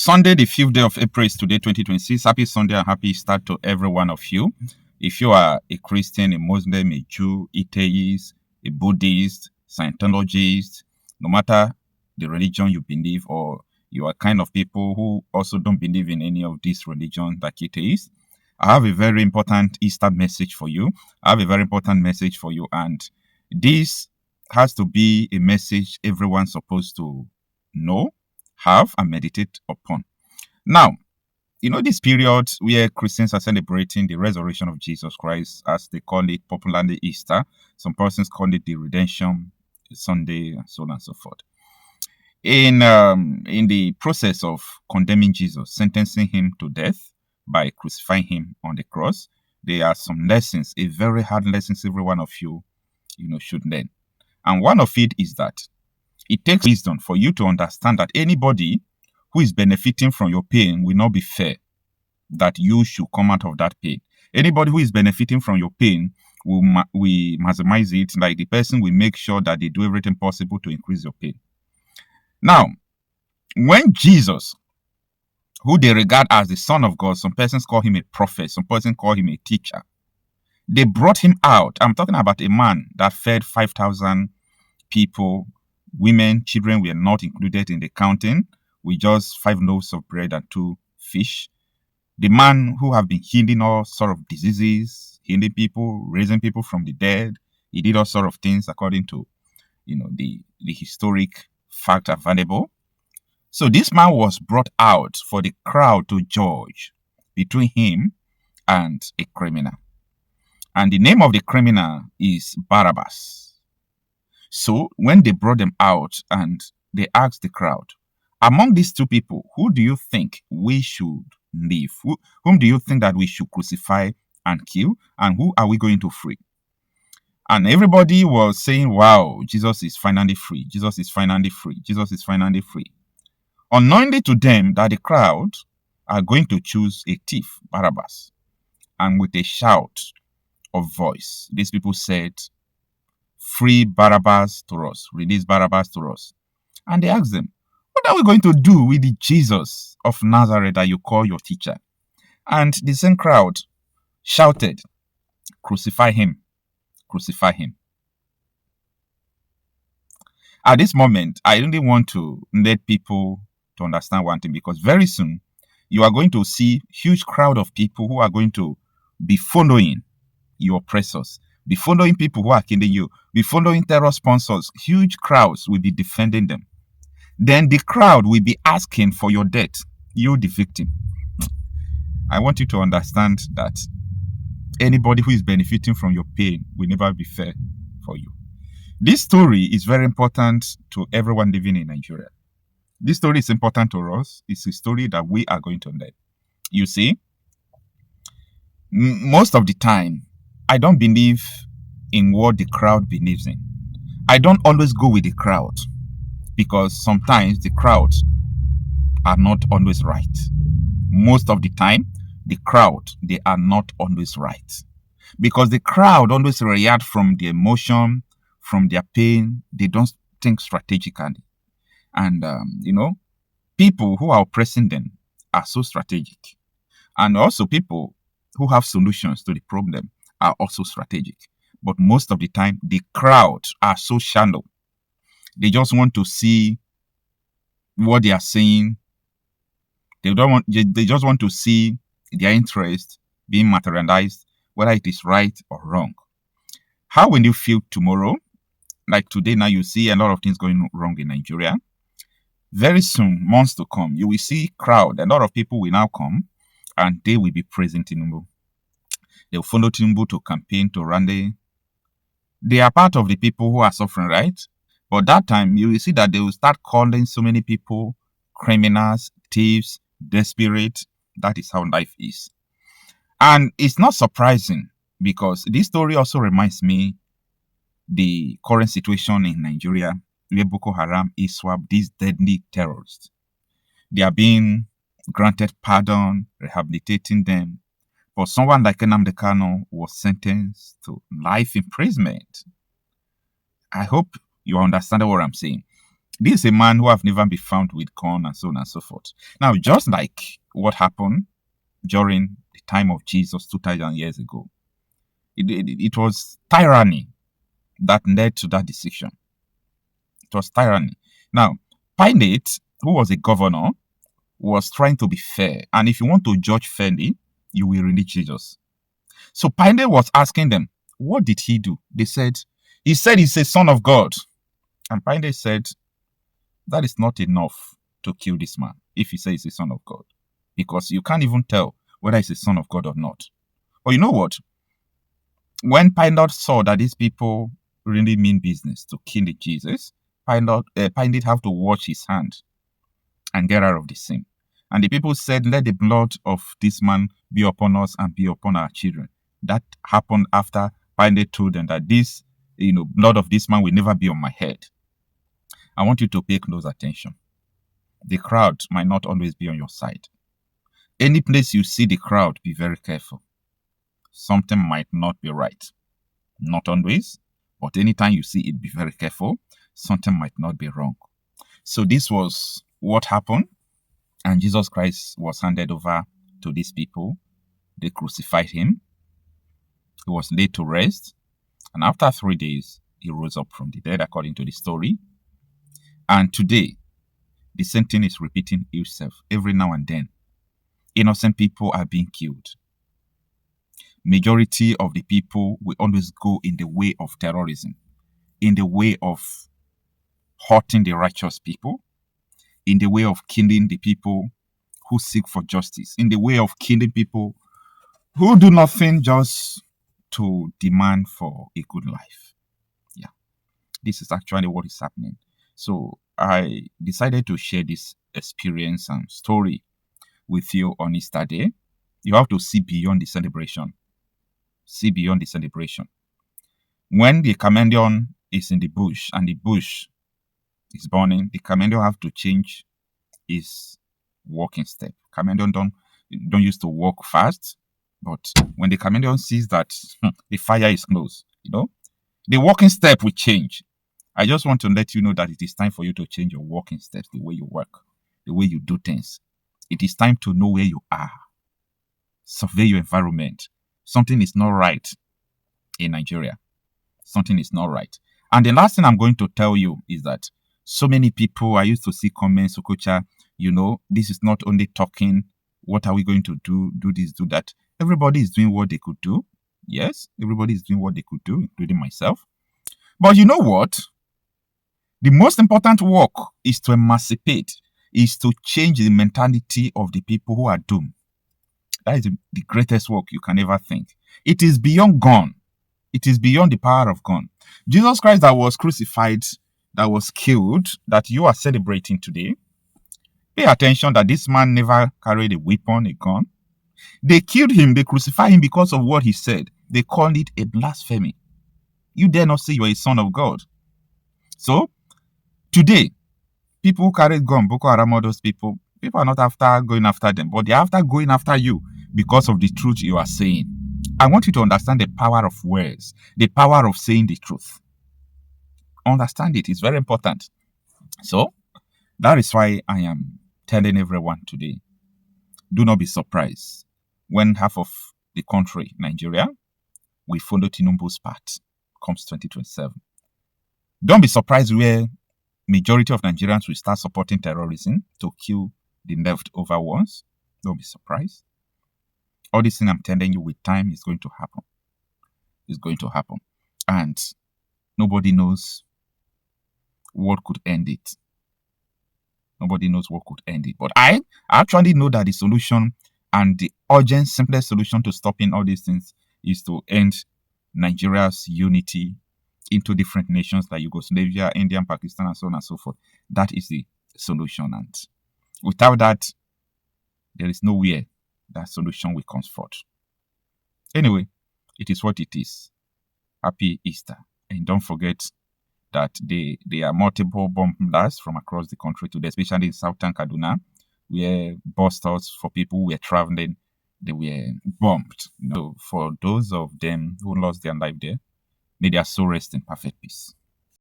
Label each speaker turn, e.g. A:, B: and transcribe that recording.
A: Sunday, the 5th day of April is today, 2026. Happy Sunday and happy start to every one of you. If you are a Christian, a Muslim, a Jew, a theist, a Buddhist, Scientologist, no matter the religion you believe, or you are kind of people who also don't believe in any of these religions like atheists, I have a very important Easter message for you. I have a very important message for you, and this has to be a message everyone's supposed to know, have, and meditate upon. Now, this period where Christians are celebrating the resurrection of Jesus Christ, as they call it popularly Easter. Some persons call it the Redemption Sunday, and so on and so forth. In the process of condemning Jesus, sentencing him to death by crucifying him on the cross, there are some lessons, a very hard lessons every one of you, should learn. And one of it is that it takes wisdom for you to understand that anybody who is benefiting from your pain will not be fair, that you should come out of that pain. Anybody who is benefiting from your pain will maximize it, like the person will make sure that they do everything possible to increase your pain. Now, when Jesus, who they regard as the Son of God, some persons call him a prophet, some persons call him a teacher, they brought him out. I'm talking about a man that fed 5,000 people. Women, children were not included in the counting, with just 5 loaves of bread and 2 fish. The man who have been healing all sort of diseases, healing people, raising people from the dead. He did all sort of things according to, the historic fact available. So this man was brought out for the crowd to judge between him and a criminal. And the name of the criminal is Barabbas. So when they brought them out and they asked the crowd, among these two people, who do you think we should leave? Whom do you think that we should crucify and kill? And who are we going to free? And everybody was saying, wow, Jesus is finally free. Jesus is finally free. Jesus is finally free. Unknowingly to them that the crowd are going to choose a thief, Barabbas. And with a shout of voice, these people said, free Barabbas to us, release Barabbas to us. And they asked them, what are we going to do with the Jesus of Nazareth that you call your teacher? And the same crowd shouted, crucify him, crucify him. At this moment, I really want to let people to understand one thing, because very soon you are going to see huge crowd of people who are going to be following your oppressors, be following people who are killing you, be following terror sponsors. Huge crowds will be defending them. Then the crowd will be asking for your death, you the victim. I want you to understand that anybody who is benefiting from your pain will never be fair for you. This story is very important to everyone living in Nigeria. This story is important to us. It's a story that we are going to learn. You see, most of the time, I don't believe in what the crowd believes in. I don't always go with the crowd, because sometimes the crowd are not always right. Most of the time, the crowd, they are not always right. Because the crowd always react from the emotion, from their pain. They don't think strategically. And, people who are oppressing them are so strategic. And also people who have solutions to the problem are also strategic. But most of the time, the crowd are so shallow. They just want to see what they are saying. They just want to see their interest being materialized, whether it is right or wrong. How will you feel tomorrow? Like today now, you see a lot of things going wrong in Nigeria. Very soon, months to come, you will see crowd. A lot of people will now come and they will be praising Tinubu. They will follow Tinubu to campaign, to rally. They are part of the people who are suffering, right? But that time, you will see that they will start calling so many people criminals, thieves, desperate. That is how life is. And it's not surprising, because this story also reminds me the current situation in Nigeria, where Boko Haram, ISWAP, these deadly terrorists, they are being granted pardon, rehabilitating them. But someone like Nnamdi Kanu was sentenced to life imprisonment. I hope you understand what I'm saying. This is a man who have never been found with corn and so on and so forth. Now, just like what happened during the time of Jesus 2,000 years ago, it was tyranny that led to that decision. It was tyranny. Now, Pilate, who was a governor, was trying to be fair. And if you want to judge fairly, you will release Jesus. So Pilate was asking them, what did he do? They said, he said he's a son of God. And Pilate said, that is not enough to kill this man if he says he's a son of God. Because you can't even tell whether he's a son of God or not. But you know what? When Pilate saw that these people really mean business to kill Jesus, Pilate have to wash his hand and get out of the scene. And the people said, let the blood of this man be upon us and be upon our children. That happened after Pilate told them that this, blood of this man will never be on my head. I want you to pay close attention. The crowd might not always be on your side. Any place you see the crowd, be very careful. Something might not be right. Not always, but anytime you see it, be very careful. Something might not be wrong. So this was what happened, and Jesus Christ was handed over to these people. They crucified him. He was laid to rest, and after 3 days, he rose up from the dead, according to the story. And today, the same thing is repeating itself every now and then. Innocent people are being killed. Majority of the people will always go in the way of terrorism, in the way of hurting the righteous people, in the way of killing the people who seek for justice, in the way of killing people who do nothing just to demand for a good life. Yeah, this is actually what is happening. So I decided to share this experience and story with you on Easter Day. You have to see beyond the celebration. See beyond the celebration. When the chameleon is in the bush and the bush is burning, the chameleon have to change his walking step. Chameleon don't used to walk fast, but when the chameleon sees that the fire is close, the walking step will change. I just want to let you know that it is time for you to change your walking steps, the way you work, the way you do things. It is time to know where you are. Survey your environment. Something is not right in Nigeria. Something is not right. And the last thing I'm going to tell you is that so many people, I used to see comments, Okocha, this is not only talking, what are we going to do this, do that. Everybody is doing what they could do. Yes, everybody is doing what they could do, including myself. But you know what? The most important work is to emancipate, is to change the mentality of the people who are doomed. That is the greatest work you can ever think. It is beyond gun. It is beyond the power of gun. Jesus Christ that was crucified, that was killed, that you are celebrating today, pay attention that this man never carried a weapon, a gun. They killed him, they crucified him because of what he said. They called it a blasphemy. You dare not say you are a son of God. So, today, people who carry gun, Boko Haram, all those people are not after going after them, but they're after going after you because of the truth you are saying. I want you to understand the power of words, the power of saying the truth. Understand it. It's very important. So, that is why I am telling everyone today, do not be surprised when half of the country, Nigeria, will follow Tinubu's path comes 2027. Don't be surprised where majority of Nigerians will start supporting terrorism to kill the leftover ones. Don't be surprised. All this thing I'm telling you with time is going to happen. It's going to happen. And nobody knows what could end it. Nobody knows what could end it. But I actually know that the solution and the urgent, simplest solution to stopping all these things is to end Nigeria's unity into different nations like Yugoslavia, India, Pakistan, and so on and so forth. That is the solution. And without that, there is nowhere that solution will come forth. Anyway, it is what it is. Happy Easter. And don't forget that there are multiple bomb blasts from across the country today, especially in southern Kaduna, where bus stops for people who were traveling, they were bombed. For those of them who lost their life there, may their soul rest in perfect peace.